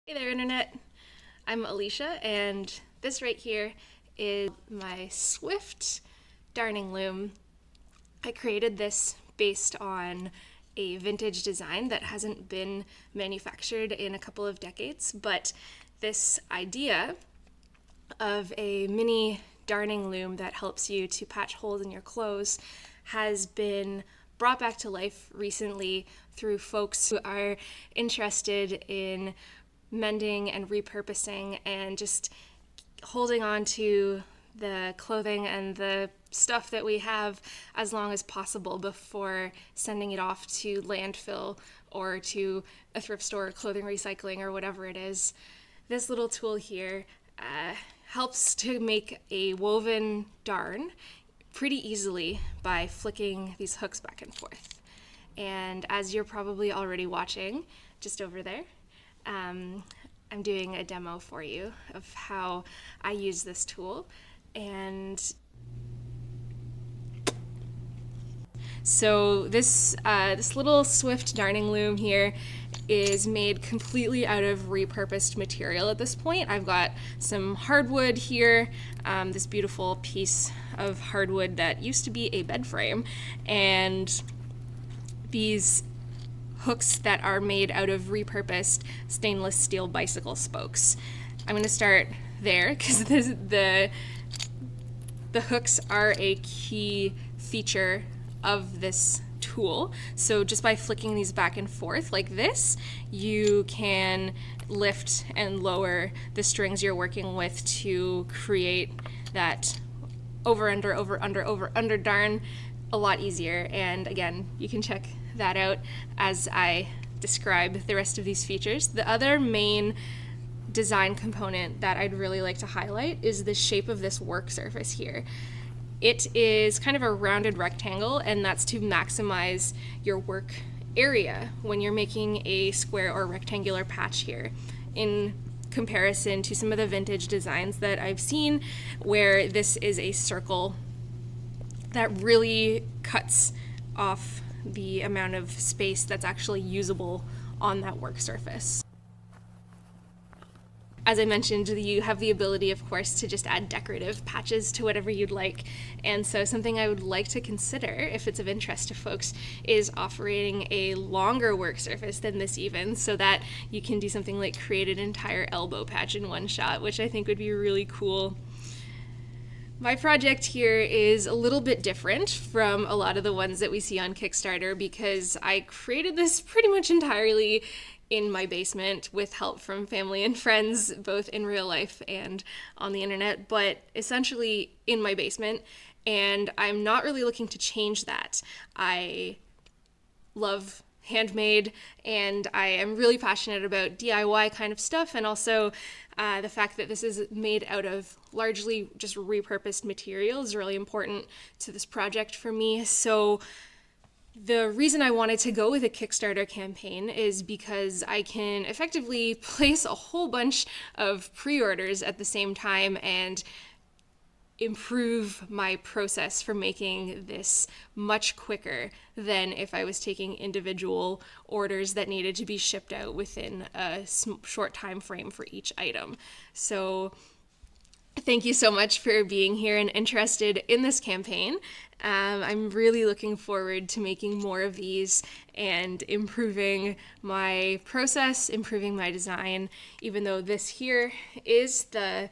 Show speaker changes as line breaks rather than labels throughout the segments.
Hey there, Internet. I'm Alicia, and this right here is my Swift darning loom. I created this based on a vintage design that hasn't been manufactured in a couple of decades, but this idea of a mini darning loom that helps you to patch holes in your clothes has been brought back to life recently through folks who are interested in mending and repurposing and just holding on to the clothing and the stuff that we have as long as possible before sending it off to landfill or to a thrift store, clothing recycling, or whatever it is. This little tool here helps to make a woven darn pretty easily by flicking these hooks back and forth. And as you're probably already watching, just over there, I'm doing a demo for you of how I use this tool. And so this little Swift darning loom here is made completely out of repurposed material at this point. I've got some hardwood here, this beautiful piece of hardwood that used to be a bed frame, and these hooks that are made out of repurposed stainless steel bicycle spokes. I'm going to start there because the hooks are a key feature of this tool. So just by flicking these back and forth like this, you can lift and lower the strings you're working with to create that over under darn a lot easier. And again, you can check that out as I describe the rest of these features. The other main design component that I'd really like to highlight is the shape of this work surface here. It is kind of a rounded rectangle, and that's to maximize your work area when you're making a square or rectangular patch here, in comparison to some of the vintage designs that I've seen where this is a circle that really cuts off the amount of space that's actually usable on that work surface. As I mentioned, you have the ability, of course, to just add decorative patches to whatever you'd like. And so something I would like to consider, if it's of interest to folks, is offering a longer work surface than this even, so that you can do something like create an entire elbow patch in one shot, which I think would be really cool. My project here is a little bit different from a lot of the ones that we see on Kickstarter because I created this pretty much entirely in my basement with help from family and friends, both in real life and on the internet, but essentially in my basement, and I'm not really looking to change that. I love handmade, and I am really passionate about DIY kind of stuff, and also the fact that this is made out of largely just repurposed material is really important to this project for me. So the reason I wanted to go with a Kickstarter campaign is because I can effectively place a whole bunch of pre-orders at the same time and improve my process for making this much quicker than if I was taking individual orders that needed to be shipped out within a short time frame for each item. So thank you so much for being here and interested in this campaign. I'm really looking forward to making more of these and improving my process, improving my design, even though this here is the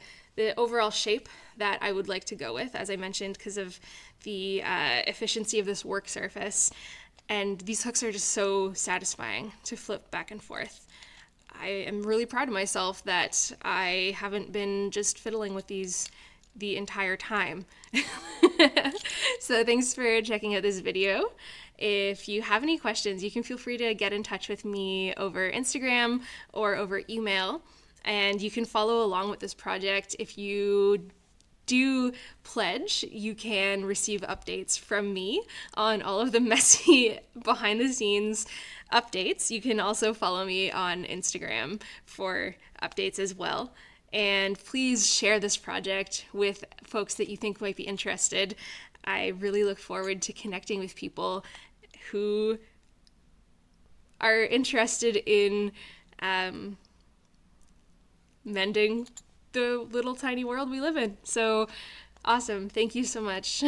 overall shape that I would like to go with, as I mentioned, because of the efficiency of this work surface. And these hooks are just so satisfying to flip back and forth. I am really proud of myself that I haven't been just fiddling with these the entire time. So thanks for checking out this video. If you have any questions, you can feel free to get in touch with me over Instagram or over email, and you can follow along with this project. If you do pledge, you can receive updates from me on all of the messy behind the scenes updates. You can also follow me on Instagram for updates as well. And please share this project with folks that you think might be interested. I really look forward to connecting with people who are interested in mending the little tiny world we live in. So awesome. Thank you so much.